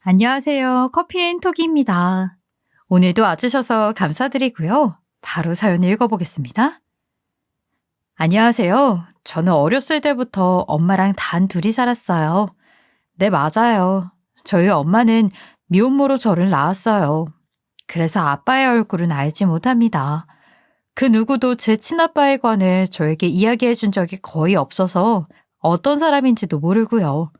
안녕하세요. 커피앤톡입니다. 오늘도 와주셔서 감사드리고요. 바로 사연 읽어보겠습니다. 안녕하세요. 저는 어렸을 때부터 엄마랑 단 둘이 살았어요. 네, 맞아요. 저희 엄마는 미혼모로 저를 낳았어요. 그래서 아빠의 얼굴은 알지 못합니다. 그 누구도 제 친아빠에 관해 저에게 이야기해 준 적이 거의 없어서 어떤 사람인지도 모르고요.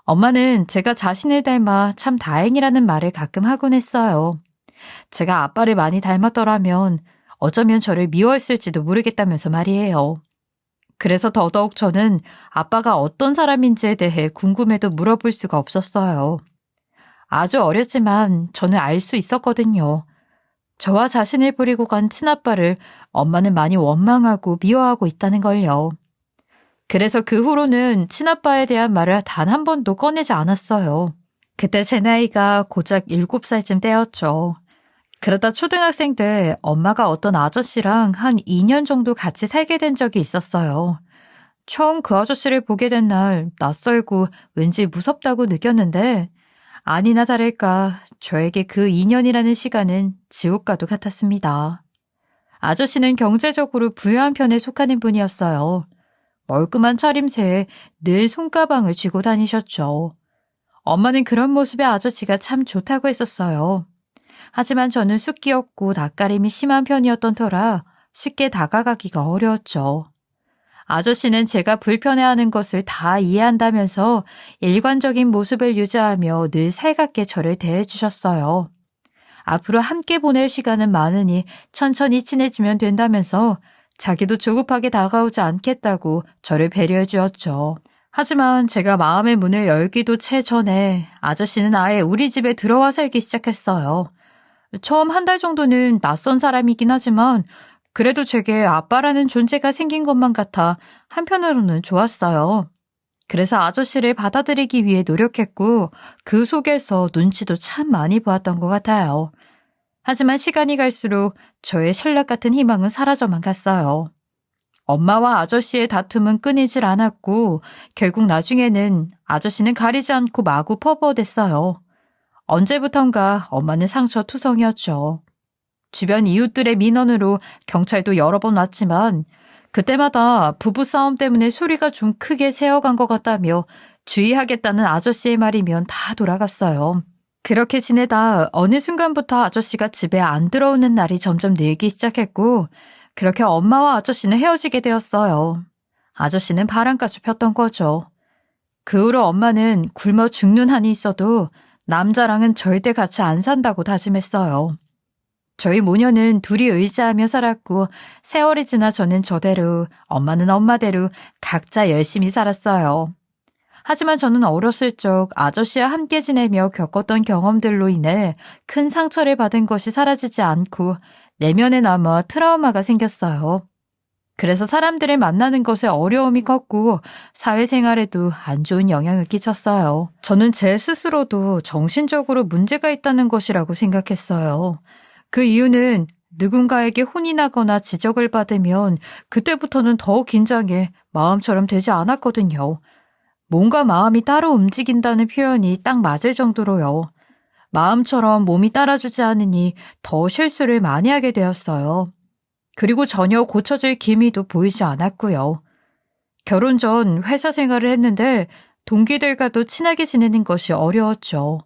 엄마는 제가 자신을 닮아 참 다행이라는 말을 가끔 하곤 했어요. 제가 아빠를 많이 닮았더라면 어쩌면 저를 미워했을지도 모르겠다면서 말이에요. 그래서 더더욱 저는 아빠가 어떤 사람인지에 대해 궁금해도 물어볼 수가 없었어요. 아주 어렸지만 저는 알 수 있었거든요. 저와 자신을 버리고 간 친아빠를 엄마는 많이 원망하고 미워하고 있다는 걸요. 그래서 그 후로는 친아빠에 대한 말을 단 한 번도 꺼내지 않았어요. 그때 제 나이가 고작 7살쯤 되었죠. 그러다 초등학생 때 엄마가 어떤 아저씨랑 한 2년 정도 같이 살게 된 적이 있었어요. 처음 그 아저씨를 보게 된 날 낯설고 왠지 무섭다고 느꼈는데 아니나 다를까 저에게 그 2년이라는 시간은 지옥과도 같았습니다. 아저씨는 경제적으로 부유한 편에 속하는 분이었어요. 멀끔한 차림새에 늘 손가방을 쥐고 다니셨죠. 엄마는 그런 모습의 아저씨가 참 좋다고 했었어요. 하지만 저는 숫기였고 낯가림이 심한 편이었던 터라 쉽게 다가가기가 어려웠죠. 아저씨는 제가 불편해하는 것을 다 이해한다면서 일관적인 모습을 유지하며 늘 살갑게 저를 대해주셨어요. 앞으로 함께 보낼 시간은 많으니 천천히 친해지면 된다면서 자기도 조급하게 다가오지 않겠다고 저를 배려해 주었죠. 하지만 제가 마음의 문을 열기도 채 전에 아저씨는 아예 우리 집에 들어와 살기 시작했어요. 처음 한 달 정도는 낯선 사람이긴 하지만 그래도 제게 아빠라는 존재가 생긴 것만 같아 한편으로는 좋았어요. 그래서 아저씨를 받아들이기 위해 노력했고 그 속에서 눈치도 참 많이 보았던 것 같아요. 하지만 시간이 갈수록 저의 신락 같은 희망은 사라져만 갔어요. 엄마와 아저씨의 다툼은 끊이질 않았고 결국 나중에는 아저씨는 가리지 않고 마구 퍼부어댔어요. 언제부턴가 엄마는 상처투성이었죠. 주변 이웃들의 민원으로 경찰도 여러 번 왔지만 그때마다 부부싸움 때문에 소리가 좀 크게 새어간 것 같다며 주의하겠다는 아저씨의 말이면 다 돌아갔어요. 그렇게 지내다 어느 순간부터 아저씨가 집에 안 들어오는 날이 점점 늘기 시작했고 그렇게 엄마와 아저씨는 헤어지게 되었어요. 아저씨는 바람까지 폈던 거죠. 그 후로 엄마는 굶어 죽는 한이 있어도 남자랑은 절대 같이 안 산다고 다짐했어요. 저희 모녀는 둘이 의지하며 살았고 세월이 지나 저는 저대로 엄마는 엄마대로 각자 열심히 살았어요. 하지만 저는 어렸을 적 아저씨와 함께 지내며 겪었던 경험들로 인해 큰 상처를 받은 것이 사라지지 않고 내면에 남아 트라우마가 생겼어요. 그래서 사람들을 만나는 것에 어려움이 컸고 사회생활에도 안 좋은 영향을 끼쳤어요. 저는 제 스스로도 정신적으로 문제가 있다는 것이라고 생각했어요. 그 이유는 누군가에게 혼이 나거나 지적을 받으면 그때부터는 더 긴장해 마음처럼 되지 않았거든요. 몸과 마음이 따로 움직인다는 표현이 딱 맞을 정도로요. 마음처럼 몸이 따라주지 않으니 더 실수를 많이 하게 되었어요. 그리고 전혀 고쳐질 기미도 보이지 않았고요. 결혼 전 회사 생활을 했는데 동기들과도 친하게 지내는 것이 어려웠죠.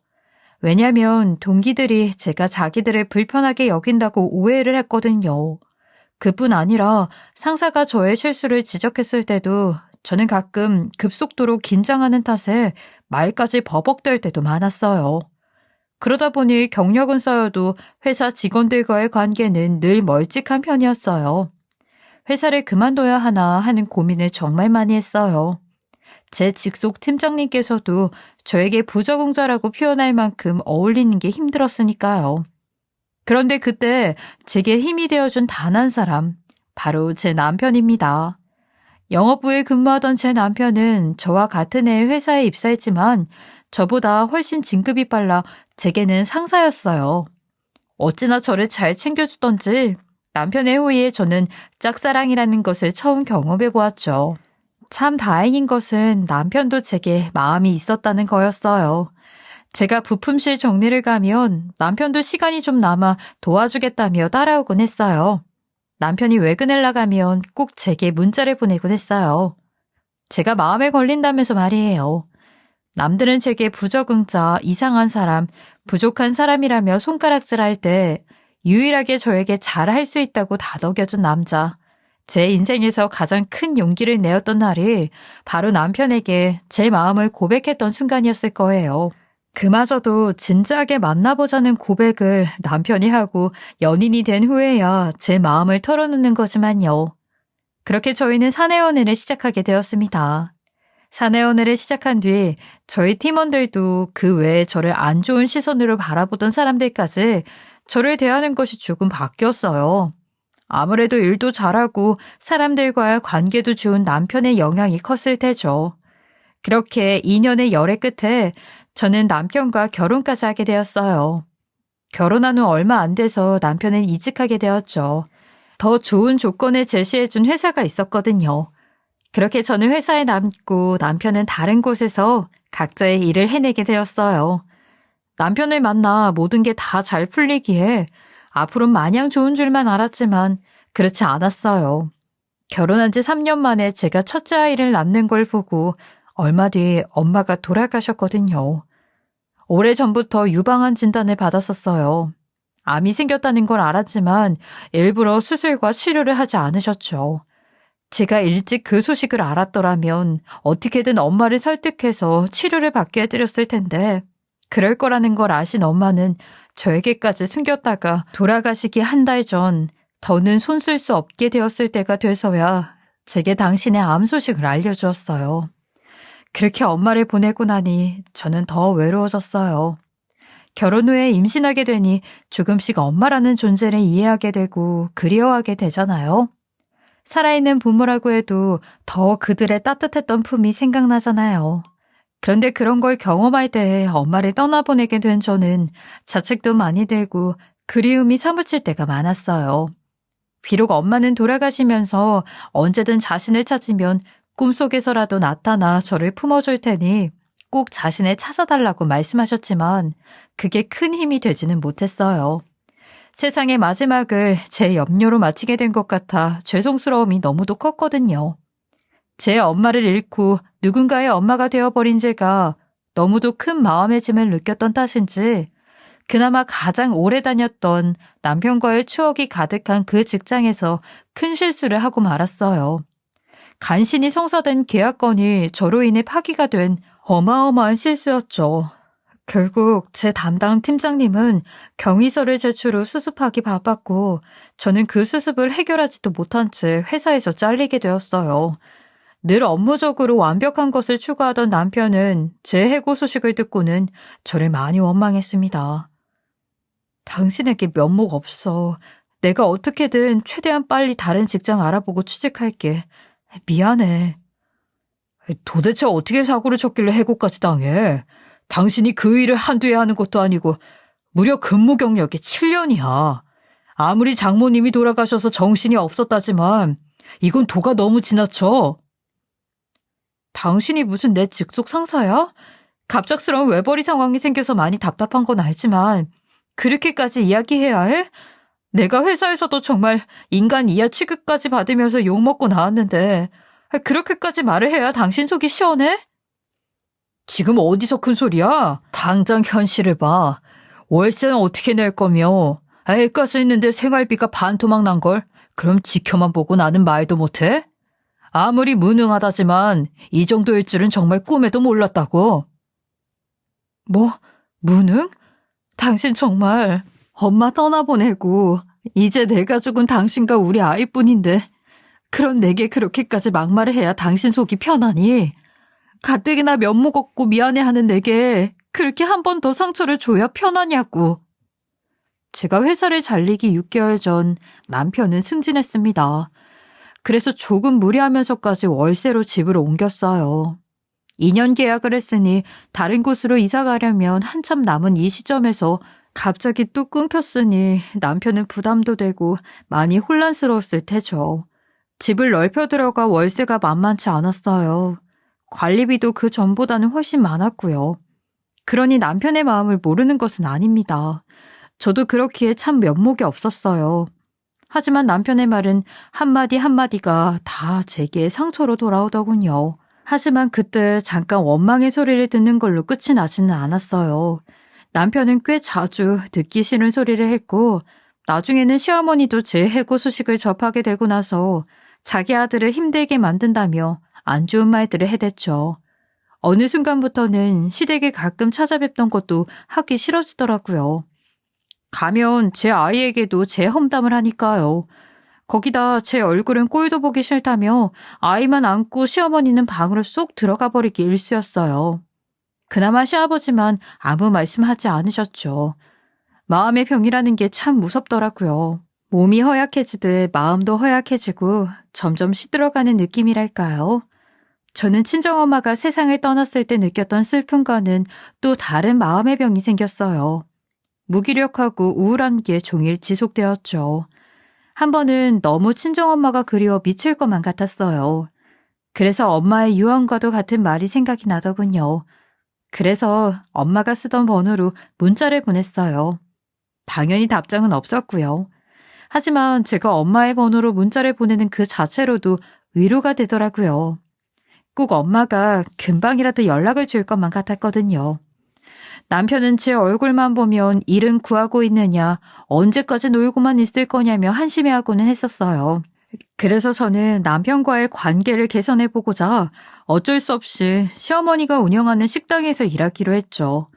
왜냐하면 동기들이 제가 자기들을 불편하게 여긴다고 오해를 했거든요. 그뿐 아니라 상사가 저의 실수를 지적했을 때도 저는 가끔 급속도로 긴장하는 탓에 말까지 버벅댈 때도 많았어요. 그러다 보니 경력은 쌓여도 회사 직원들과의 관계는 늘 멀찍한 편이었어요. 회사를 그만둬야 하나 하는 고민을 정말 많이 했어요. 제 직속 팀장님께서도 저에게 부적응자라고 표현할 만큼 어울리는 게 힘들었으니까요. 그런데 그때 제게 힘이 되어준 단 한 사람, 바로 제 남편입니다. 영업부에 근무하던 제 남편은 저와 같은 해에 회사에 입사했지만 저보다 훨씬 진급이 빨라 제게는 상사였어요. 어찌나 저를 잘 챙겨주던지 남편의 호의에 저는 짝사랑이라는 것을 처음 경험해 보았죠. 참 다행인 것은 남편도 제게 마음이 있었다는 거였어요. 제가 부품실 정리를 가면 남편도 시간이 좀 남아 도와주겠다며 따라오곤 했어요. 남편이 외근을 나가면 꼭 제게 문자를 보내곤 했어요. 제가 마음에 걸린다면서 말이에요. 남들은 제게 부적응자, 이상한 사람, 부족한 사람이라며 손가락질할 때 유일하게 저에게 잘할 수 있다고 다독여준 남자. 제 인생에서 가장 큰 용기를 내었던 날이 바로 남편에게 제 마음을 고백했던 순간이었을 거예요. 그마저도 진지하게 만나보자는 고백을 남편이 하고 연인이 된 후에야 제 마음을 털어놓는 거지만요. 그렇게 저희는 사내연애를 시작하게 되었습니다. 사내연애를 시작한 뒤 저희 팀원들도 그 외에 저를 안 좋은 시선으로 바라보던 사람들까지 저를 대하는 것이 조금 바뀌었어요. 아무래도 일도 잘하고 사람들과의 관계도 좋은 남편의 영향이 컸을 테죠. 그렇게 2년의 열애 끝에 저는 남편과 결혼까지 하게 되었어요. 결혼한 후 얼마 안 돼서 남편은 이직하게 되었죠. 더 좋은 조건을 제시해준 회사가 있었거든요. 그렇게 저는 회사에 남고 남편은 다른 곳에서 각자의 일을 해내게 되었어요. 남편을 만나 모든 게 다 잘 풀리기에 앞으론 마냥 좋은 줄만 알았지만 그렇지 않았어요. 결혼한 지 3년 만에 제가 첫째 아이를 낳는 걸 보고 얼마 뒤 엄마가 돌아가셨거든요. 오래전부터 유방암 진단을 받았었어요. 암이 생겼다는 걸 알았지만 일부러 수술과 치료를 하지 않으셨죠. 제가 일찍 그 소식을 알았더라면 어떻게든 엄마를 설득해서 치료를 받게 해드렸을 텐데 그럴 거라는 걸 아신 엄마는 저에게까지 숨겼다가 돌아가시기 한 달 전 더는 손 쓸 수 없게 되었을 때가 돼서야 제게 당신의 암 소식을 알려주었어요. 그렇게 엄마를 보내고 나니 저는 더 외로워졌어요. 결혼 후에 임신하게 되니 조금씩 엄마라는 존재를 이해하게 되고 그리워하게 되잖아요. 살아있는 부모라고 해도 더 그들의 따뜻했던 품이 생각나잖아요. 그런데 그런 걸 경험할 때 엄마를 떠나보내게 된 저는 자책도 많이 들고 그리움이 사무칠 때가 많았어요. 비록 엄마는 돌아가시면서 언제든 자신을 찾으면 꿈속에서라도 나타나 저를 품어줄 테니 꼭 자신을 찾아달라고 말씀하셨지만 그게 큰 힘이 되지는 못했어요. 세상의 마지막을 제 염려로 마치게 된 것 같아 죄송스러움이 너무도 컸거든요. 제 엄마를 잃고 누군가의 엄마가 되어버린 제가 너무도 큰 마음의 짐을 느꼈던 탓인지 그나마 가장 오래 다녔던 남편과의 추억이 가득한 그 직장에서 큰 실수를 하고 말았어요. 간신히 성사된 계약건이 저로 인해 파기가 된 어마어마한 실수였죠. 결국 제 담당 팀장님은 경위서를 제출 후 수습하기 바빴고 저는 그 수습을 해결하지도 못한 채 회사에서 잘리게 되었어요. 늘 업무적으로 완벽한 것을 추구하던 남편은 제 해고 소식을 듣고는 저를 많이 원망했습니다. 당신에게 면목 없어. 내가 어떻게든 최대한 빨리 다른 직장 알아보고 취직할게. 미안해. 도대체 어떻게 사고를 쳤길래 해고까지 당해? 당신이 그 일을 한두 해 하는 것도 아니고 무려 근무 경력이 7년이야. 아무리 장모님이 돌아가셔서 정신이 없었다지만 이건 도가 너무 지나쳐. 당신이 무슨 내 직속 상사야? 갑작스러운 외벌이 상황이 생겨서 많이 답답한 건 알지만 그렇게까지 이야기해야 해? 내가 회사에서도 정말 인간 이하 취급까지 받으면서 욕먹고 나왔는데 그렇게까지 말을 해야 당신 속이 시원해? 지금 어디서 큰 소리야? 당장 현실을 봐. 월세는 어떻게 낼 거며 애까지 있는데 생활비가 반토막 난걸. 그럼 지켜만 보고 나는 말도 못해? 아무리 무능하다지만 이 정도일 줄은 정말 꿈에도 몰랐다고. 뭐? 무능? 당신 정말 엄마 떠나보내고 이제 내가 죽은 당신과 우리 아이뿐인데 그럼 내게 그렇게까지 막말을 해야 당신 속이 편하니? 가뜩이나 면목 없고 미안해하는 내게 그렇게 한 번 더 상처를 줘야 편하냐고. 제가 회사를 잘리기 6개월 전 남편은 승진했습니다. 그래서 조금 무리하면서까지 월세로 집을 옮겼어요. 2년 계약을 했으니 다른 곳으로 이사 가려면 한참 남은 이 시점에서 갑자기 뚝 끊겼으니 남편은 부담도 되고 많이 혼란스러웠을 테죠. 집을 넓혀 들어가 월세가 만만치 않았어요. 관리비도 그 전보다는 훨씬 많았고요. 그러니 남편의 마음을 모르는 것은 아닙니다. 저도 그렇기에 참 면목이 없었어요. 하지만 남편의 말은 한마디 한마디가 다 제게 상처로 돌아오더군요. 하지만 그때 잠깐 원망의 소리를 듣는 걸로 끝이 나지는 않았어요. 남편은 꽤 자주 듣기 싫은 소리를 했고 나중에는 시어머니도 제 해고 소식을 접하게 되고 나서 자기 아들을 힘들게 만든다며 안 좋은 말들을 해댔죠. 어느 순간부터는 시댁에 가끔 찾아뵙던 것도 하기 싫어지더라고요. 가면 제 아이에게도 제 험담을 하니까요. 거기다 제 얼굴은 꼴도 보기 싫다며 아이만 안고 시어머니는 방으로 쏙 들어가 버리기 일쑤였어요. 그나마 시아버지만 아무 말씀하지 않으셨죠. 마음의 병이라는 게 참 무섭더라고요. 몸이 허약해지듯 마음도 허약해지고 점점 시들어가는 느낌이랄까요. 저는 친정엄마가 세상을 떠났을 때 느꼈던 슬픔과는 또 다른 마음의 병이 생겼어요. 무기력하고 우울한 게 종일 지속되었죠. 한 번은 너무 친정엄마가 그리워 미칠 것만 같았어요. 그래서 엄마의 유언과도 같은 말이 생각이 나더군요. 그래서 엄마가 쓰던 번호로 문자를 보냈어요. 당연히 답장은 없었고요. 하지만 제가 엄마의 번호로 문자를 보내는 그 자체로도 위로가 되더라고요. 꼭 엄마가 금방이라도 연락을 줄 것만 같았거든요. 남편은 제 얼굴만 보면 일은 구하고 있느냐, 언제까지 놀고만 있을 거냐며 한심해하고는 했었어요. 그래서 저는 남편과의 관계를 개선해보고자 어쩔 수 없이 시어머니가 운영하는 식당에서 일하기로 했죠.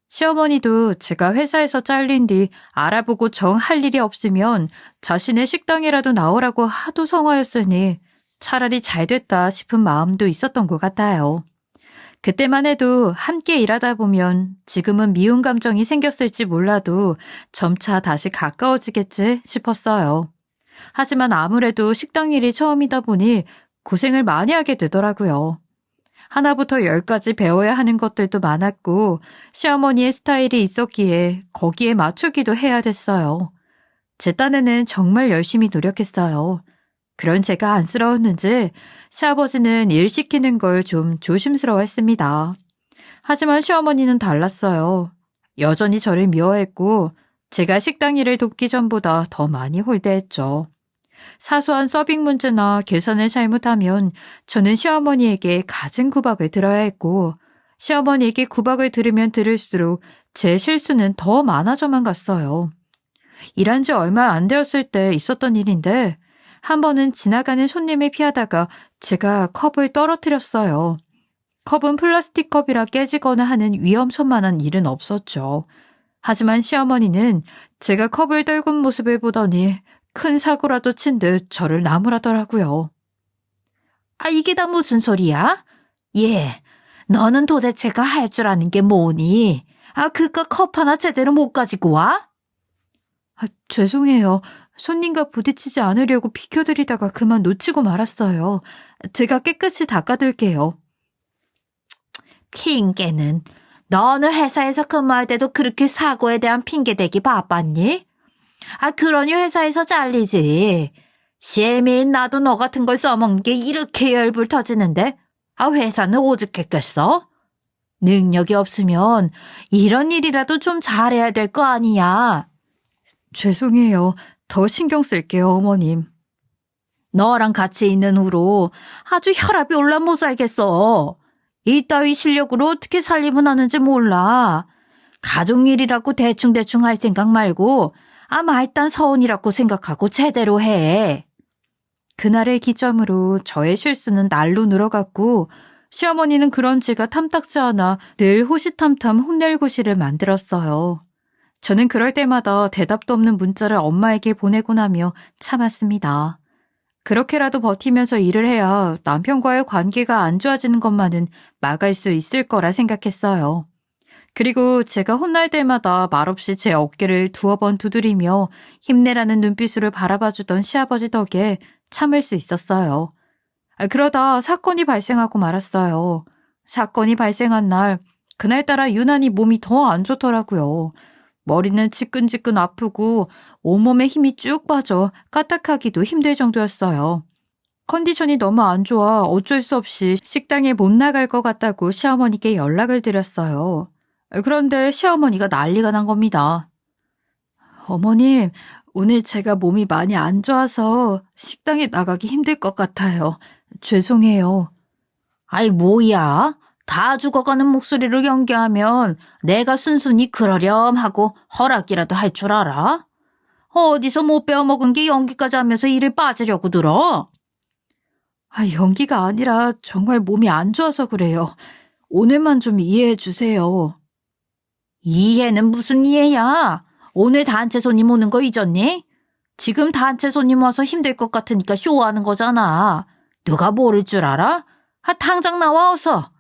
시어머니도 제가 회사에서 잘린 뒤 알아보고 정 할 일이 없으면 자신의 식당이라도 나오라고 하도 성화였으니 차라리 잘 됐다 싶은 마음도 있었던 것 같아요. 그때만 해도 함께 일하다 보면 지금은 미운 감정이 생겼을지 몰라도 점차 다시 가까워지겠지 싶었어요. 하지만 아무래도 식당 일이 처음이다 보니 고생을 많이 하게 되더라고요. 하나부터 10까지 배워야 하는 것들도 많았고 시어머니의 스타일이 있었기에 거기에 맞추기도 해야 됐어요. 제 딴에는 정말 열심히 노력했어요. 그런 제가 안쓰러웠는지 시아버지는 일 시키는 걸 좀 조심스러워했습니다. 하지만 시어머니는 달랐어요. 여전히 저를 미워했고 제가 식당 일을 돕기 전보다 더 많이 홀대했죠. 사소한 서빙 문제나 계산을 잘못하면 저는 시어머니에게 갖은 구박을 들어야 했고 시어머니에게 구박을 들으면 들을수록 제 실수는 더 많아져만 갔어요. 일한 지 얼마 안 되었을 때 있었던 일인데 한 번은 지나가는 손님을 피하다가 제가 컵을 떨어뜨렸어요. 컵은 플라스틱 컵이라 깨지거나 하는 위험천만한 일은 없었죠. 하지만 시어머니는 제가 컵을 떨군 모습을 보더니 큰 사고라도 친 듯 저를 나무라더라고요. 아, 이게 다 무슨 소리야? 예, 너는 도대체가 할 줄 아는 게 뭐니? 아, 그깟 컵 하나 제대로 못 가지고 와? 아, 죄송해요. 손님과 부딪히지 않으려고 비켜드리다가 그만 놓치고 말았어요. 제가 깨끗이 닦아둘게요. 핑계는. 너는 회사에서 근무할 때도 그렇게 사고에 대한 핑계 대기 바빴니? 아, 그러니 회사에서 잘리지. 시애미인 나도 너 같은 걸 써먹는 게 이렇게 열불 터지는데 아, 회사는 오죽했겠어? 능력이 없으면 이런 일이라도 좀 잘해야 될 거 아니야. 죄송해요. 더 신경 쓸게요, 어머님. 너랑 같이 있는 후로 아주 혈압이 올라 못 살겠어. 이따위 실력으로 어떻게 살림을 하는지 몰라. 가족일이라고 대충대충 할 생각 말고 아마 일단 서운이라고 생각하고 제대로 해. 그날을 기점으로 저의 실수는 날로 늘어갔고 시어머니는 그런 제가 탐탁지 않아 늘 호시탐탐 혼낼 구실을 만들었어요. 저는 그럴 때마다 대답도 없는 문자를 엄마에게 보내곤 하며 참았습니다. 그렇게라도 버티면서 일을 해야 남편과의 관계가 안 좋아지는 것만은 막을 수 있을 거라 생각했어요. 그리고 제가 혼날 때마다 말없이 제 어깨를 두어 번 두드리며 힘내라는 눈빛으로 바라봐주던 시아버지 덕에 참을 수 있었어요. 그러다 사건이 발생하고 말았어요. 사건이 발생한 날, 그날따라 유난히 몸이 더 안 좋더라고요. 머리는 지끈지끈 아프고 온몸에 힘이 쭉 빠져 까딱하기도 힘들 정도였어요. 컨디션이 너무 안 좋아 어쩔 수 없이 식당에 못 나갈 것 같다고 시어머니께 연락을 드렸어요. 그런데 시어머니가 난리가 난 겁니다. 어머님, 오늘 제가 몸이 많이 안 좋아서 식당에 나가기 힘들 것 같아요. 죄송해요. 아이, 뭐야? 다 죽어가는 목소리로 연기하면 내가 순순히 그러렴 하고 허락이라도 할 줄 알아? 어디서 못 배워먹은 게 연기까지 하면서 일을 빠지려고 들어? 연기가 아니라 정말 몸이 안 좋아서 그래요. 오늘만 좀 이해해 주세요. 이해는 무슨 이해야? 오늘 단체 손님 오는 거 잊었니? 지금 단체 손님 와서 힘들 것 같으니까 쇼하는 거잖아. 누가 모를 줄 알아? 당장 나와 어서.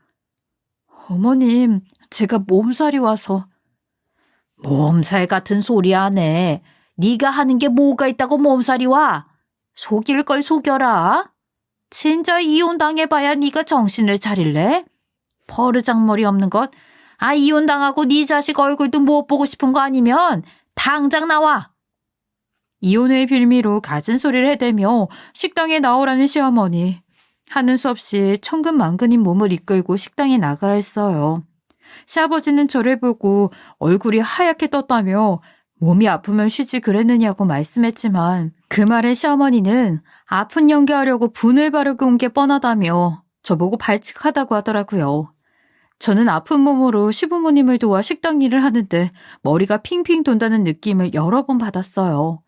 어머님, 제가 몸살이 와서. 몸살 같은 소리 안 해. 네가 하는 게 뭐가 있다고 몸살이 와? 속일 걸 속여라. 진짜 이혼당해봐야 네가 정신을 차릴래? 버르장머리 없는 것. 이혼당하고 네 자식 얼굴도 못 보고 싶은 거 아니면 당장 나와. 이혼의 빌미로 갖은 소리를 해대며 식당에 나오라는 시어머니. 하는 수 없이 천근만근인 몸을 이끌고 식당에 나가야 했어요. 시아버지는 저를 보고 얼굴이 하얗게 떴다며 몸이 아프면 쉬지 그랬느냐고 말씀했지만 그 말에 시어머니는 아픈 연기하려고 분을 바르고 온 게 뻔하다며 저보고 발칙하다고 하더라고요. 저는 아픈 몸으로 시부모님을 도와 식당 일을 하는데 머리가 핑핑 돈다는 느낌을 여러 번 받았어요.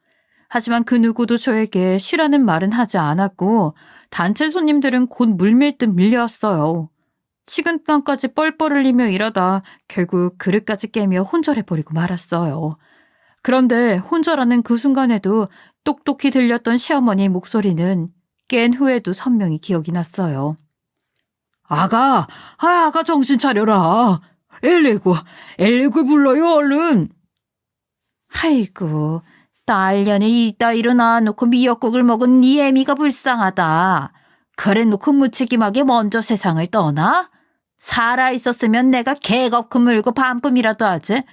하지만 그 누구도 저에게 쉬라는 말은 하지 않았고 단체 손님들은 곧 물밀듯 밀려왔어요. 식은땀까지 뻘뻘 흘리며 이러다 결국 그릇까지 깨며 혼절해버리고 말았어요. 그런데 혼절하는 그 순간에도 똑똑히 들렸던 시어머니의 목소리는 깬 후에도 선명히 기억이 났어요. 아가 정신 차려라. 119 불러요 얼른. 아이고, 딸년이 이따위로 낳아놓고 미역국을 먹은 네 애미가 불쌍하다. 그래놓고 무책임하게 먼저 세상을 떠나? 살아있었으면 내가 개겁그 물고 반품이라도 하지.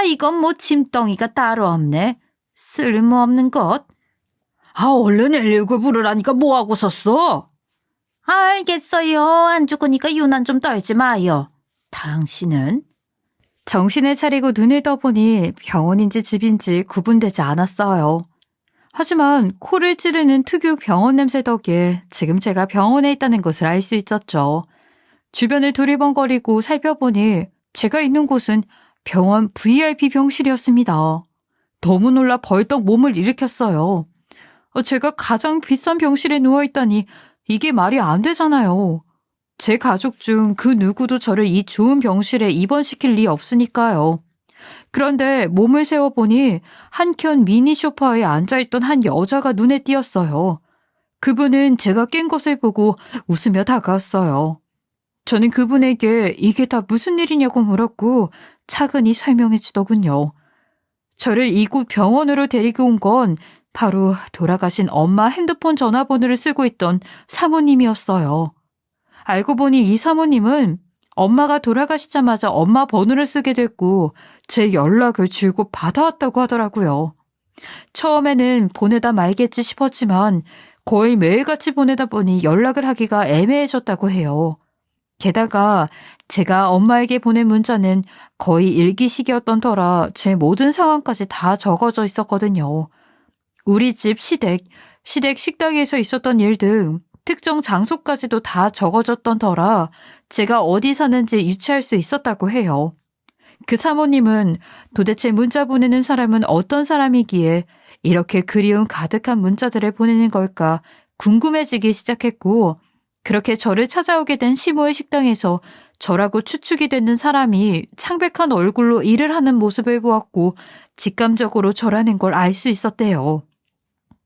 이건 뭐 짐덩이가 따로 없네. 쓸모없는 것. 얼른 119 부르라니까 뭐하고 섰어? 알겠어요. 안 죽으니까 유난 좀 떨지 마요. 당신은? 정신을 차리고 눈을 떠보니 병원인지 집인지 구분되지 않았어요. 하지만 코를 찌르는 특유 병원 냄새 덕에 지금 제가 병원에 있다는 것을 알 수 있었죠. 주변을 두리번거리고 살펴보니 제가 있는 곳은 병원 VIP 병실이었습니다. 너무 놀라 벌떡 몸을 일으켰어요. 제가 가장 비싼 병실에 누워있다니 이게 말이 안 되잖아요. 제 가족 중 그 누구도 저를 이 좋은 병실에 입원시킬 리 없으니까요. 그런데 몸을 세워보니 한켠 미니 소파에 앉아있던 한 여자가 눈에 띄었어요. 그분은 제가 깬 것을 보고 웃으며 다가왔어요. 저는 그분에게 이게 다 무슨 일이냐고 물었고 차근히 설명해 주더군요. 저를 이곳 병원으로 데리고 온 건 바로 돌아가신 엄마 핸드폰 전화번호를 쓰고 있던 사모님이었어요. 알고 보니 이 사모님은 엄마가 돌아가시자마자 엄마 번호를 쓰게 됐고 제 연락을 줄곧 받아왔다고 하더라고요. 처음에는 보내다 말겠지 싶었지만 거의 매일같이 보내다 보니 연락을 하기가 애매해졌다고 해요. 게다가 제가 엄마에게 보낸 문자는 거의 일기식이었던 터라 제 모든 상황까지 다 적어져 있었거든요. 우리 집 시댁 식당에서 있었던 일 등 특정 장소까지도 다 적어졌던 터라 제가 어디 사는지 유추할 수 있었다고 해요. 그 사모님은 도대체 문자 보내는 사람은 어떤 사람이기에 이렇게 그리움 가득한 문자들을 보내는 걸까 궁금해지기 시작했고 그렇게 저를 찾아오게 된 시모의 식당에서 저라고 추측이 되는 사람이 창백한 얼굴로 일을 하는 모습을 보았고 직감적으로 저라는 걸 알 수 있었대요.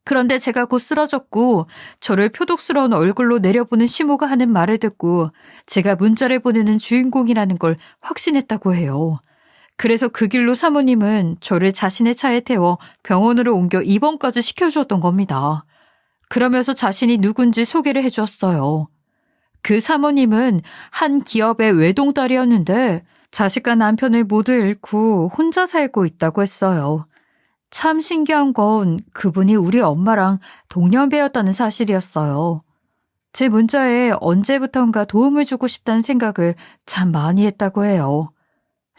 그런데 제가 곧 쓰러졌고 저를 표독스러운 얼굴로 내려보는 시모가 하는 말을 듣고 제가 문자를 보내는 주인공이라는 걸 확신했다고 해요. 그래서 그 길로 사모님은 저를 자신의 차에 태워 병원으로 옮겨 입원까지 시켜주었던 겁니다. 그러면서 자신이 누군지 소개를 해주었어요. 그 사모님은 한 기업의 외동딸이었는데 자식과 남편을 모두 잃고 혼자 살고 있다고 했어요. 참 신기한 건 그분이 우리 엄마랑 동년배였다는 사실이었어요. 제 문자에 언제부턴가 도움을 주고 싶다는 생각을 참 많이 했다고 해요.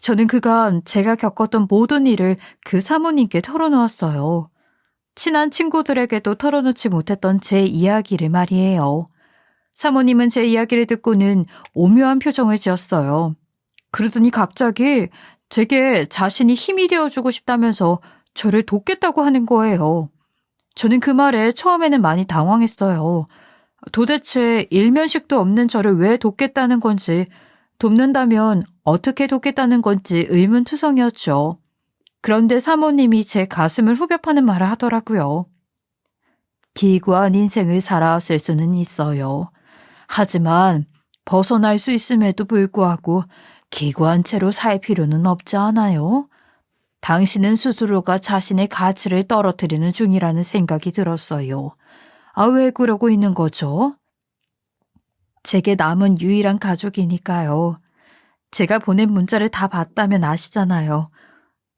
저는 그간 제가 겪었던 모든 일을 그 사모님께 털어놓았어요. 친한 친구들에게도 털어놓지 못했던 제 이야기를 말이에요. 사모님은 제 이야기를 듣고는 오묘한 표정을 지었어요. 그러더니 갑자기 제게 자신이 힘이 되어주고 싶다면서 저를 돕겠다고 하는 거예요. 저는 그 말에 처음에는 많이 당황했어요. 도대체 일면식도 없는 저를 왜 돕겠다는 건지, 돕는다면 어떻게 돕겠다는 건지 의문투성이었죠. 그런데 사모님이 제 가슴을 후벼 파는 말을 하더라고요. 기구한 인생을 살아왔을 수는 있어요. 하지만 벗어날 수 있음에도 불구하고 기구한 채로 살 필요는 없지 않아요? 당신은 스스로가 자신의 가치를 떨어뜨리는 중이라는 생각이 들었어요. 아, 왜 그러고 있는 거죠? 제게 남은 유일한 가족이니까요. 제가 보낸 문자를 다 봤다면 아시잖아요.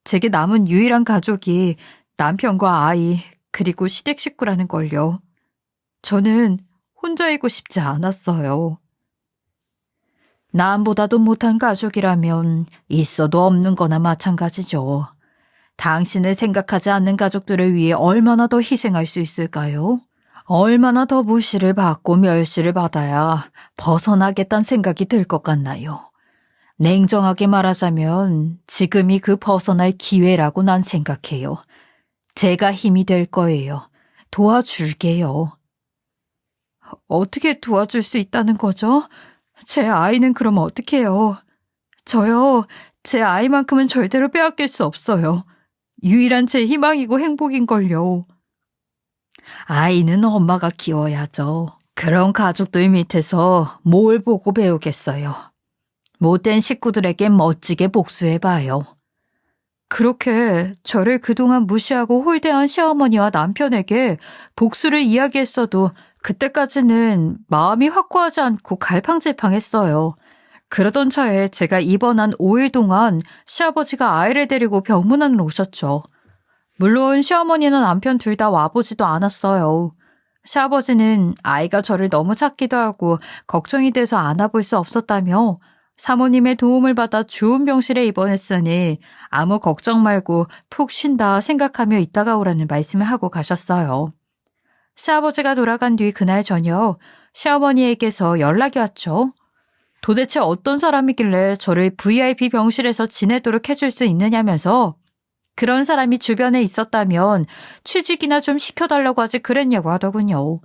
제게 남은 유일한 가족이 남편과 아이, 그리고 시댁 식구라는 걸요. 저는 혼자이고 싶지 않았어요. 남보다도 못한 가족이라면 있어도 없는 거나 마찬가지죠. 당신을 생각하지 않는 가족들을 위해 얼마나 더 희생할 수 있을까요? 얼마나 더 무시를 받고 멸시를 받아야 벗어나겠다는 생각이 들 것 같나요? 냉정하게 말하자면 지금이 그 벗어날 기회라고 난 생각해요. 제가 힘이 될 거예요. 도와줄게요. 어떻게 도와줄 수 있다는 거죠? 제 아이는 그럼 어떡해요? 저요, 제 아이만큼은 절대로 빼앗길 수 없어요. 유일한 제 희망이고 행복인걸요. 아이는 엄마가 키워야죠. 그런 가족들 밑에서 뭘 보고 배우겠어요. 못된 식구들에게 멋지게 복수해봐요. 그렇게 저를 그동안 무시하고 홀대한 시어머니와 남편에게 복수를 이야기했어도 그때까지는 마음이 확고하지 않고 갈팡질팡했어요. 그러던 차에 제가 입원한 5일 동안 시아버지가 아이를 데리고 병문안으로 오셨죠. 물론 시어머니나 남편 둘 다 와보지도 않았어요. 시아버지는 아이가 저를 너무 찾기도 하고 걱정이 돼서 안아볼 수 없었다며 사모님의 도움을 받아 좋은 병실에 입원했으니 아무 걱정 말고 푹 쉰다 생각하며 있다가 오라는 말씀을 하고 가셨어요. 시아버지가 돌아간 뒤 그날 저녁 시어머니에게서 연락이 왔죠. 도대체 어떤 사람이길래 저를 VIP 병실에서 지내도록 해줄 수 있느냐면서 그런 사람이 주변에 있었다면 취직이나 좀 시켜달라고 하지 그랬냐고 하더군요.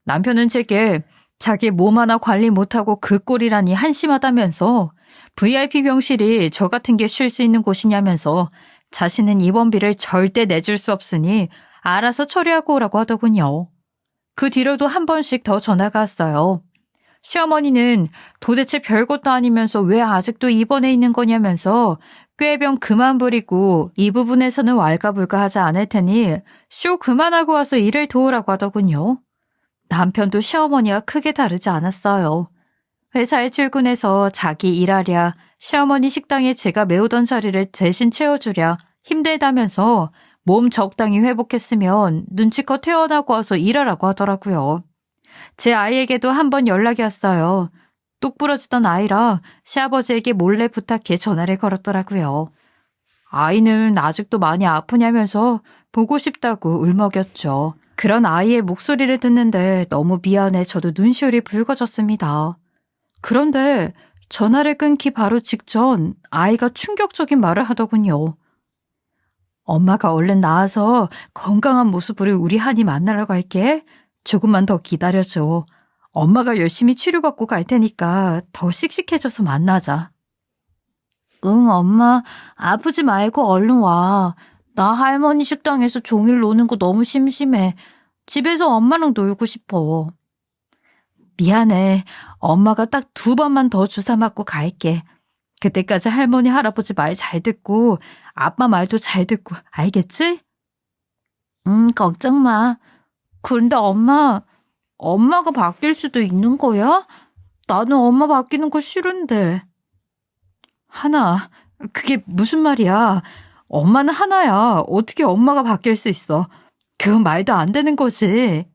남편은 제게 자기 몸 하나 관리 못하고 그 꼴이라니 한심하다면서 VIP 병실이 저 같은 게 쉴 수 있는 곳이냐면서 자신은 입원비를 절대 내줄 수 없으니 알아서 처리하고 오라고 하더군요. 그 뒤로도 한 번씩 더 전화가 왔어요. 시어머니는 도대체 별것도 아니면서 왜 아직도 입원해 있는 거냐면서 꾀병 그만 부리고 이 부분에서는 왈가불가하지 않을 테니 쇼 그만하고 와서 일을 도우라고 하더군요. 남편도 시어머니와 크게 다르지 않았어요. 회사에 출근해서 자기 일하랴, 시어머니 식당에 제가 메우던 자리를 대신 채워주랴 힘들다면서 몸 적당히 회복했으면 눈치껏 퇴원하고 와서 일하라고 하더라고요. 제 아이에게도 한 번 연락이 왔어요. 뚝 부러지던 아이라 시아버지에게 몰래 부탁해 전화를 걸었더라고요. 아이는 아직도 많이 아프냐면서 보고 싶다고 울먹였죠. 그런 아이의 목소리를 듣는데 너무 미안해 저도 눈시울이 붉어졌습니다. 그런데 전화를 끊기 바로 직전 아이가 충격적인 말을 하더군요. 엄마가 얼른 나와서 건강한 모습으로 우리 한이 만나러 갈게. 조금만 더 기다려줘. 엄마가 열심히 치료받고 갈 테니까 더 씩씩해져서 만나자. 응, 엄마. 아프지 말고 얼른 와. 나 할머니 식당에서 종일 노는 거 너무 심심해. 집에서 엄마랑 놀고 싶어. 미안해. 엄마가 딱 2번만 더 주사 맞고 갈게. 그때까지 할머니, 할아버지 말 잘 듣고 아빠 말도 잘 듣고 알겠지? 걱정 마. 그런데 엄마가 바뀔 수도 있는 거야? 나는 엄마 바뀌는 거 싫은데. 하나, 그게 무슨 말이야? 엄마는 하나야. 어떻게 엄마가 바뀔 수 있어? 그건 말도 안 되는 거지.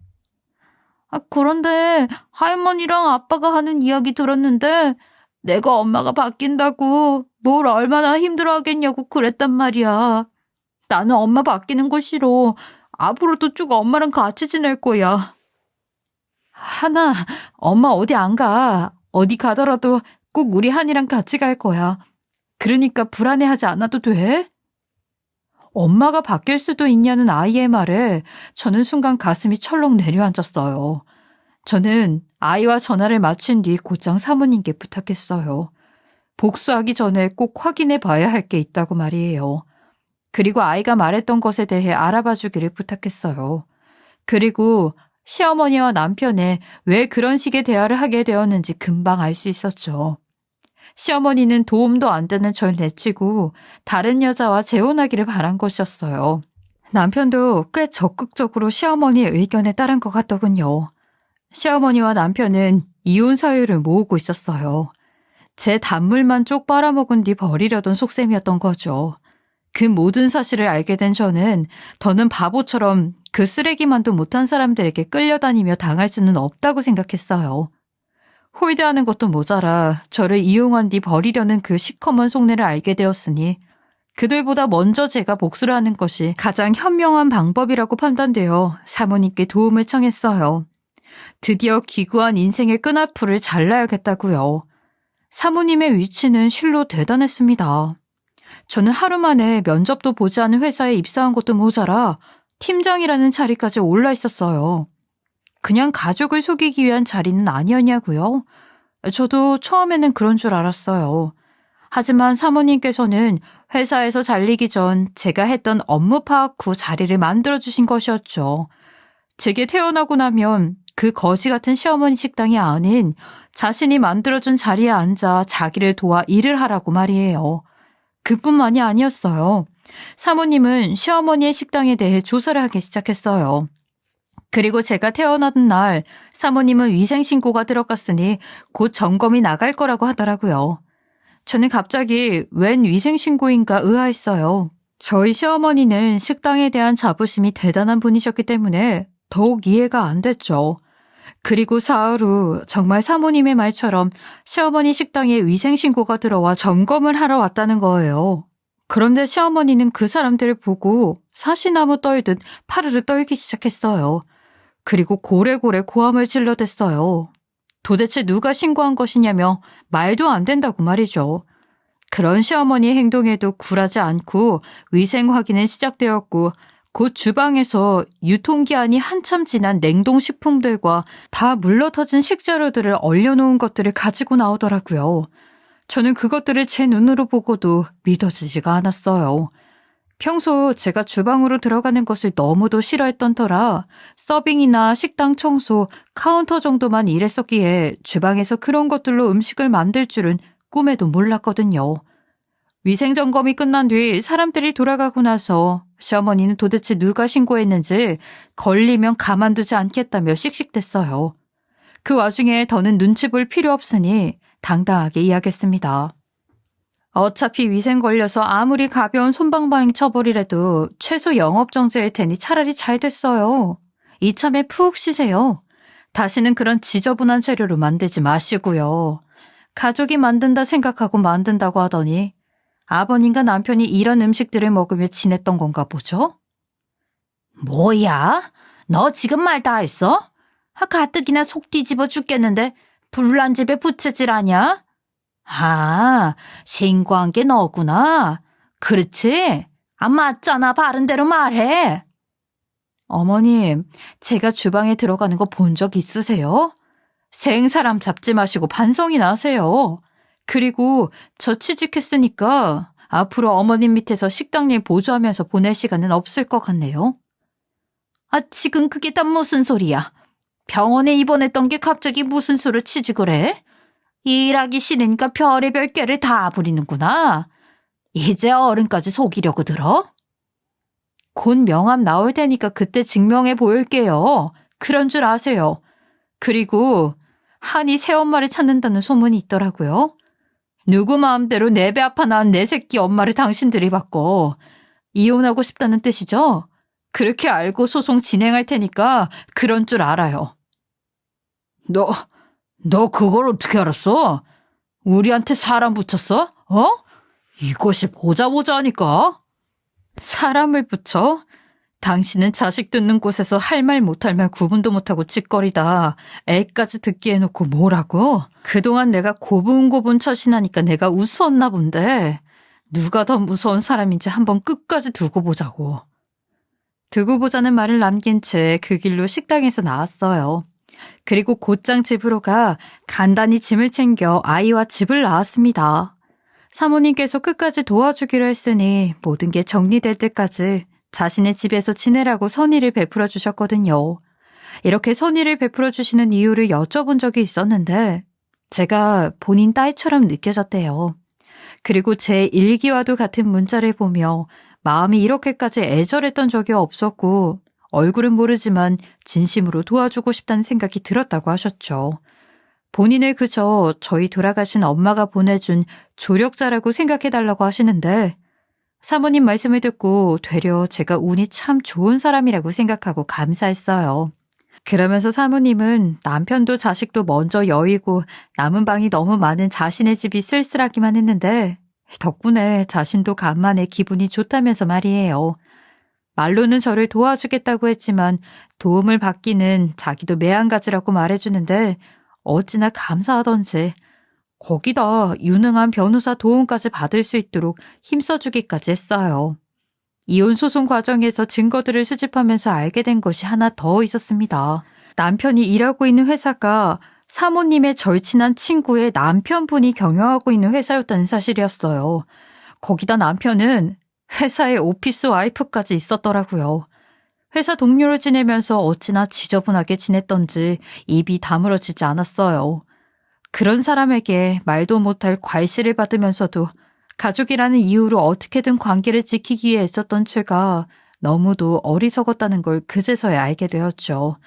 그런데 할머니랑 아빠가 하는 이야기 들었는데 내가 엄마가 바뀐다고 뭘 얼마나 힘들어하겠냐고 그랬단 말이야. 나는 엄마 바뀌는 거 싫어. 앞으로도 쭉 엄마랑 같이 지낼 거야. 하나, 엄마 어디 안 가. 어디 가더라도 꼭 우리 한이랑 같이 갈 거야. 그러니까 불안해하지 않아도 돼? 엄마가 바뀔 수도 있냐는 아이의 말에 저는 순간 가슴이 철렁 내려앉았어요. 저는 아이와 전화를 마친 뒤 곧장 사모님께 부탁했어요. 복수하기 전에 꼭 확인해 봐야 할 게 있다고 말이에요. 그리고 아이가 말했던 것에 대해 알아봐 주기를 부탁했어요. 그리고 시어머니와 남편에 왜 그런 식의 대화를 하게 되었는지 금방 알 수 있었죠. 시어머니는 도움도 안 되는 절 내치고 다른 여자와 재혼하기를 바란 것이었어요. 남편도 꽤 적극적으로 시어머니의 의견에 따른 것 같더군요. 시어머니와 남편은 이혼 사유를 모으고 있었어요. 제 단물만 쪽 빨아먹은 뒤 버리려던 속셈이었던 거죠. 그 모든 사실을 알게 된 저는 더는 바보처럼 그 쓰레기만도 못한 사람들에게 끌려다니며 당할 수는 없다고 생각했어요. 홀대하는 것도 모자라 저를 이용한 뒤 버리려는 그 시커먼 속내를 알게 되었으니 그들보다 먼저 제가 복수를 하는 것이 가장 현명한 방법이라고 판단되어 사모님께 도움을 청했어요. 드디어 기구한 인생의 끈앞풀을 잘라야겠다고요. 사모님의 위치는 실로 대단했습니다. 저는 하루 만에 면접도 보지 않은 회사에 입사한 것도 모자라 팀장이라는 자리까지 올라 있었어요. 그냥 가족을 속이기 위한 자리는 아니었냐고요? 저도 처음에는 그런 줄 알았어요. 하지만 사모님께서는 회사에서 잘리기 전 제가 했던 업무 파악 후 자리를 만들어주신 것이었죠. 제게 태어나고 나면 그 거지 같은 시어머니 식당이 아닌 자신이 만들어준 자리에 앉아 자기를 도와 일을 하라고 말이에요. 그뿐만이 아니었어요. 사모님은 시어머니의 식당에 대해 조사를 하기 시작했어요. 그리고 제가 태어나던 날 사모님은 위생신고가 들어갔으니 곧 점검이 나갈 거라고 하더라고요. 저는 갑자기 웬 위생신고인가 의아했어요. 저희 시어머니는 식당에 대한 자부심이 대단한 분이셨기 때문에 더욱 이해가 안 됐죠. 그리고 사흘 후 정말 사모님의 말처럼 시어머니 식당에 위생신고가 들어와 점검을 하러 왔다는 거예요. 그런데 시어머니는 그 사람들을 보고 사시나무 떨듯 파르르 떨기 시작했어요. 그리고 고래고래 고함을 질러댔어요. 도대체 누가 신고한 것이냐며 말도 안 된다고 말이죠. 그런 시어머니의 행동에도 굴하지 않고 위생 확인은 시작되었고 곧 주방에서 유통기한이 한참 지난 냉동식품들과 다 물러터진 식재료들을 얼려놓은 것들을 가지고 나오더라고요. 저는 그것들을 제 눈으로 보고도 믿어지지가 않았어요. 평소 제가 주방으로 들어가는 것을 너무도 싫어했던 터라 서빙이나 식당 청소, 카운터 정도만 일했었기에 주방에서 그런 것들로 음식을 만들 줄은 꿈에도 몰랐거든요. 위생점검이 끝난 뒤 사람들이 돌아가고 나서 시어머니는 도대체 누가 신고했는지 걸리면 가만두지 않겠다며 씩씩댔어요. 그 와중에 더는 눈치 볼 필요 없으니 당당하게 이야기했습니다. 어차피 위생 걸려서 아무리 가벼운 솜방망이 처벌이라도 최소 영업정지일 테니 차라리 잘 됐어요. 이참에 푹 쉬세요. 다시는 그런 지저분한 재료로 만들지 마시고요. 가족이 만든다 생각하고 만든다고 하더니 아버님과 남편이 이런 음식들을 먹으며 지냈던 건가 보죠? 뭐야? 너 지금 말 다 했어? 가뜩이나 속 뒤집어 죽겠는데 불난 집에 부채질하냐? 아, 신고한 게 너구나. 그렇지? 맞잖아. 바른 대로 말해. 어머님, 제가 주방에 들어가는 거 본 적 있으세요? 생사람 잡지 마시고 반성이나 하세요. 그리고 저 취직했으니까 앞으로 어머님 밑에서 식당 일 보조하면서 보낼 시간은 없을 것 같네요. 지금 그게 다 무슨 소리야? 병원에 입원했던 게 갑자기 무슨 수로 취직을 해? 일하기 싫으니까 별의별 꾀를 다 부리는구나. 이제 어른까지 속이려고 들어? 곧 명함 나올 테니까 그때 증명해 보일게요. 그런 줄 아세요. 그리고 한이 새엄마를 찾는다는 소문이 있더라고요. 누구 마음대로 내 배 아파 낳은 내 새끼 엄마를 당신들이 바꿔. 이혼하고 싶다는 뜻이죠? 그렇게 알고 소송 진행할 테니까 그런 줄 알아요. 너 그걸 어떻게 알았어? 우리한테 사람 붙였어? 어? 이것이 보자 하니까. 사람을 붙여? 당신은 자식 듣는 곳에서 할 말 못할 말 구분도 못하고 찌꺼리다. 애까지 듣게 해놓고 뭐라고? 그동안 내가 고분고분 처신하니까 내가 우스웠나 본데 누가 더 무서운 사람인지 한번 끝까지 두고 보자고. 두고 보자는 말을 남긴 채 그 길로 식당에서 나왔어요. 그리고 곧장 집으로 가 간단히 짐을 챙겨 아이와 집을 나왔습니다. 사모님께서 끝까지 도와주기로 했으니 모든 게 정리될 때까지 자신의 집에서 지내라고 선의를 베풀어 주셨거든요. 이렇게 선의를 베풀어 주시는 이유를 여쭤본 적이 있었는데 제가 본인 딸처럼 느껴졌대요. 그리고 제 일기와도 같은 문자를 보며 마음이 이렇게까지 애절했던 적이 없었고 얼굴은 모르지만 진심으로 도와주고 싶다는 생각이 들었다고 하셨죠. 본인을 그저 저희 돌아가신 엄마가 보내준 조력자라고 생각해달라고 하시는데 사모님 말씀을 듣고 되려 제가 운이 참 좋은 사람이라고 생각하고 감사했어요. 그러면서 사모님은 남편도 자식도 먼저 여의고 남은 방이 너무 많은 자신의 집이 쓸쓸하기만 했는데 덕분에 자신도 간만에 기분이 좋다면서 말이에요. 말로는 저를 도와주겠다고 했지만 도움을 받기는 자기도 매한가지라고 말해주는데 어찌나 감사하던지 거기다 유능한 변호사 도움까지 받을 수 있도록 힘써주기까지 했어요. 이혼 소송 과정에서 증거들을 수집하면서 알게 된 것이 하나 더 있었습니다. 남편이 일하고 있는 회사가 사모님의 절친한 친구의 남편분이 경영하고 있는 회사였다는 사실이었어요. 거기다 남편은 회사에 오피스 와이프까지 있었더라고요. 회사 동료로 지내면서 어찌나 지저분하게 지냈던지 입이 다물어지지 않았어요. 그런 사람에게 말도 못할 괄시를 받으면서도 가족이라는 이유로 어떻게든 관계를 지키기 위해 애썼던 제가 너무도 어리석었다는 걸 그제서야 알게 되었죠.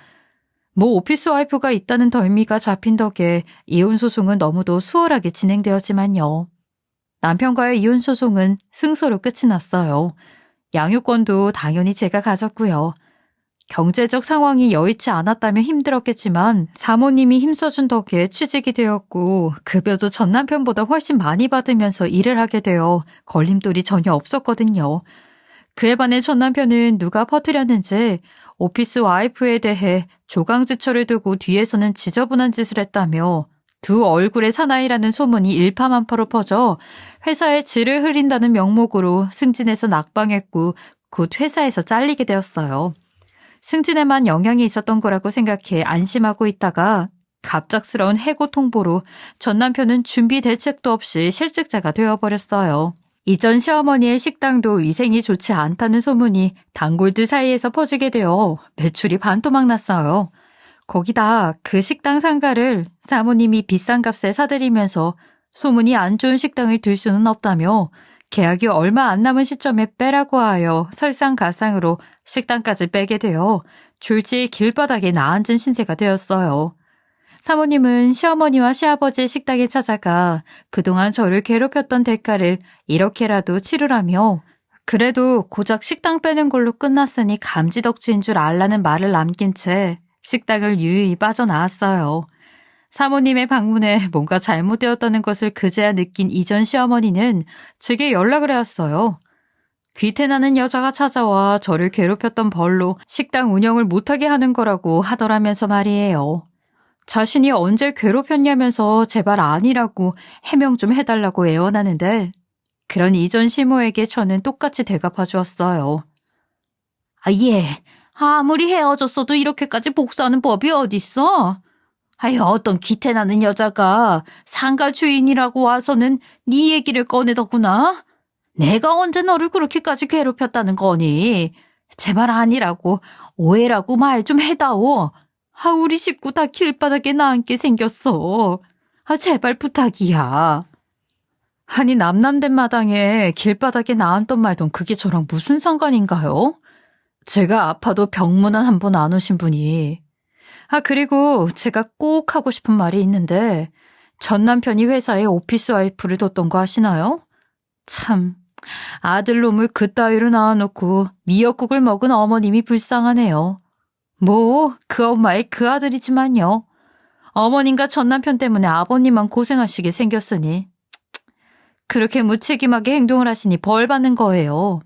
뭐 오피스 와이프가 있다는 덜미가 잡힌 덕에 이혼 소송은 너무도 수월하게 진행되었지만요. 남편과의 이혼 소송은 승소로 끝이 났어요. 양육권도 당연히 제가 가졌고요. 경제적 상황이 여의치 않았다면 힘들었겠지만 사모님이 힘써준 덕에 취직이 되었고 급여도 전 남편보다 훨씬 많이 받으면서 일을 하게 되어 걸림돌이 전혀 없었거든요. 그에 반해 전 남편은 누가 퍼뜨렸는지 오피스 와이프에 대해 조강지처를 두고 뒤에서는 지저분한 짓을 했다며 두 얼굴의 사나이라는 소문이 일파만파로 퍼져 회사의 질을 흐린다는 명목으로 승진해서 낙방했고 곧 회사에서 잘리게 되었어요. 승진에만 영향이 있었던 거라고 생각해 안심하고 있다가 갑작스러운 해고 통보로 전 남편은 준비 대책도 없이 실직자가 되어버렸어요. 이전 시어머니의 식당도 위생이 좋지 않다는 소문이 단골들 사이에서 퍼지게 되어 매출이 반토막 났어요. 거기다 그 식당 상가를 사모님이 비싼 값에 사들이면서 소문이 안 좋은 식당을 둘 수는 없다며 계약이 얼마 안 남은 시점에 빼라고 하여 설상가상으로 식당까지 빼게 되어 졸지에 길바닥에 나앉은 신세가 되었어요. 사모님은 시어머니와 시아버지의 식당에 찾아가 그동안 저를 괴롭혔던 대가를 이렇게라도 치르라며 그래도 고작 식당 빼는 걸로 끝났으니 감지덕지인 줄 알라는 말을 남긴 채 식당을 유유히 빠져나왔어요. 사모님의 방문에 뭔가 잘못되었다는 것을 그제야 느낀 이전 시어머니는 제게 연락을 해왔어요. 귀태나는 여자가 찾아와 저를 괴롭혔던 벌로 식당 운영을 못하게 하는 거라고 하더라면서 말이에요. 자신이 언제 괴롭혔냐면서 제발 아니라고 해명 좀 해달라고 애원하는데 그런 이전 시모에게 저는 똑같이 대갚아 주었어요. 예. 아무리 헤어졌어도 이렇게까지 복수하는 법이 어딨어? 어떤 기태나는 여자가 상가 주인이라고 와서는 네 얘기를 꺼내더구나. 내가 언제 너를 그렇게까지 괴롭혔다는 거니? 제발 아니라고 오해라고 말 좀 해다오. 우리 식구 다 길바닥에 나앉게 생겼어. 제발 부탁이야. 아니 남남된 마당에 길바닥에 나앉던 말던 그게 저랑 무슨 상관인가요? 제가 아파도 병문안 한 번 안 오신 분이. 그리고 제가 꼭 하고 싶은 말이 있는데 전 남편이 회사에 오피스 와이프를 뒀던 거 아시나요? 참, 아들놈을 그따위로 낳아놓고 미역국을 먹은 어머님이 불쌍하네요. 뭐 그 엄마의 그 아들이지만요. 어머님과 전 남편 때문에 아버님만 고생하시게 생겼으니 그렇게 무책임하게 행동을 하시니 벌 받는 거예요.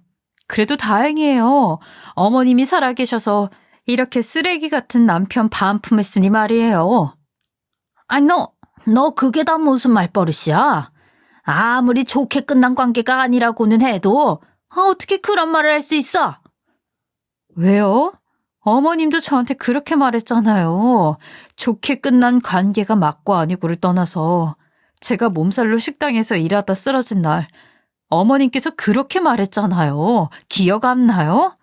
그래도 다행이에요. 어머님이 살아계셔서 이렇게 쓰레기 같은 남편 반품했으니 말이에요. 아, 너 그게 다 무슨 말버릇이야? 아무리 좋게 끝난 관계가 아니라고는 해도 어떻게 그런 말을 할 수 있어? 왜요? 어머님도 저한테 그렇게 말했잖아요. 좋게 끝난 관계가 맞고 아니고를 떠나서 제가 몸살로 식당에서 일하다 쓰러진 날 어머님께서 그렇게 말했잖아요. 기억 안 나요?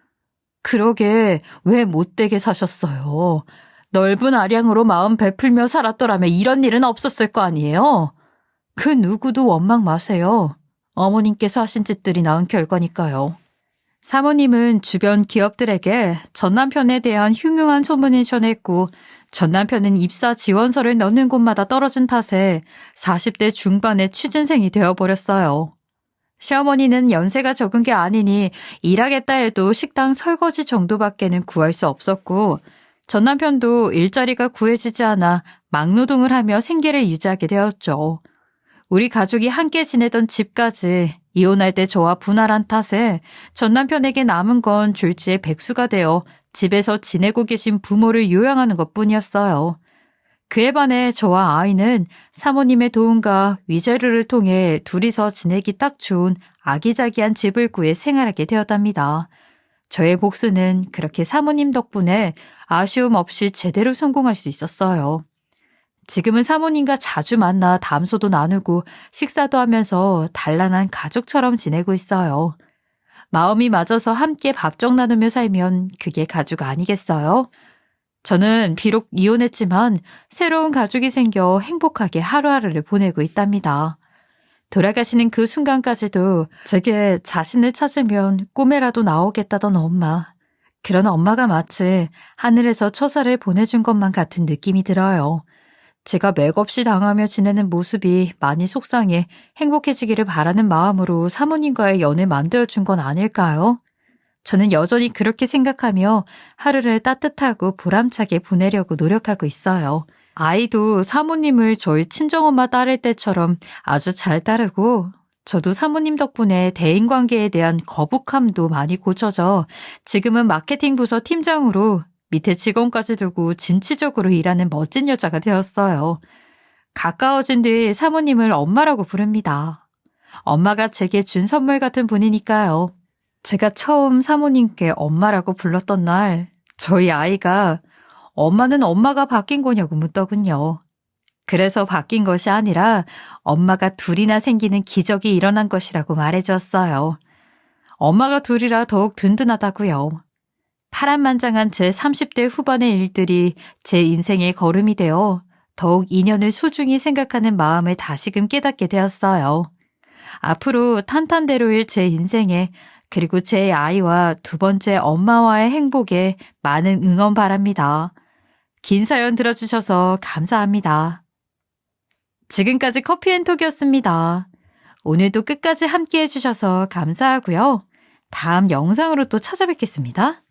그러게 왜 못되게 사셨어요? 넓은 아량으로 마음 베풀며 살았더라면 이런 일은 없었을 거 아니에요? 그 누구도 원망 마세요. 어머님께서 하신 짓들이 낳은 결과니까요. 사모님은 주변 기업들에게 전 남편에 대한 흉흉한 소문을 전했고 전 남편은 입사 지원서를 넣는 곳마다 떨어진 탓에 40대 중반의 취준생이 되어버렸어요. 시어머니는 연세가 적은 게 아니니 일하겠다 해도 식당 설거지 정도밖에는 구할 수 없었고 전 남편도 일자리가 구해지지 않아 막노동을 하며 생계를 유지하게 되었죠. 우리 가족이 함께 지내던 집까지 이혼할 때 저와 분할한 탓에 전 남편에게 남은 건 졸지에 백수가 되어 집에서 지내고 계신 부모를 요양하는 것뿐이었어요. 그에 반해 저와 아이는 사모님의 도움과 위자료를 통해 둘이서 지내기 딱 좋은 아기자기한 집을 구해 생활하게 되었답니다. 저의 복수는 그렇게 사모님 덕분에 아쉬움 없이 제대로 성공할 수 있었어요. 지금은 사모님과 자주 만나 담소도 나누고 식사도 하면서 단란한 가족처럼 지내고 있어요. 마음이 맞아서 함께 밥정 나누며 살면 그게 가족 아니겠어요? 저는 비록 이혼했지만 새로운 가족이 생겨 행복하게 하루하루를 보내고 있답니다. 돌아가시는 그 순간까지도 제게 자신을 찾으면 꿈에라도 나오겠다던 엄마. 그런 엄마가 마치 하늘에서 처사를 보내준 것만 같은 느낌이 들어요. 제가 맥없이 당하며 지내는 모습이 많이 속상해 행복해지기를 바라는 마음으로 사모님과의 연을 만들어준 건 아닐까요? 저는 여전히 그렇게 생각하며 하루를 따뜻하고 보람차게 보내려고 노력하고 있어요. 아이도 사모님을 저희 친정엄마 따를 때처럼 아주 잘 따르고 저도 사모님 덕분에 대인관계에 대한 거북함도 많이 고쳐져 지금은 마케팅 부서 팀장으로 밑에 직원까지 두고 진취적으로 일하는 멋진 여자가 되었어요. 가까워진 뒤 사모님을 엄마라고 부릅니다. 엄마가 제게 준 선물 같은 분이니까요. 제가 처음 사모님께 엄마라고 불렀던 날 저희 아이가 엄마는 엄마가 바뀐 거냐고 묻더군요. 그래서 바뀐 것이 아니라 엄마가 둘이나 생기는 기적이 일어난 것이라고 말해주었어요. 엄마가 둘이라 더욱 든든하다고요. 파란만장한 제 30대 후반의 일들이 제 인생의 걸음이 되어 더욱 인연을 소중히 생각하는 마음을 다시금 깨닫게 되었어요. 앞으로 탄탄대로일 제 인생에 그리고 제 아이와 두 번째 엄마와의 행복에 많은 응원 바랍니다. 긴 사연 들어주셔서 감사합니다. 지금까지 커피앤톡이었습니다. 오늘도 끝까지 함께 해주셔서 감사하고요. 다음 영상으로 또 찾아뵙겠습니다.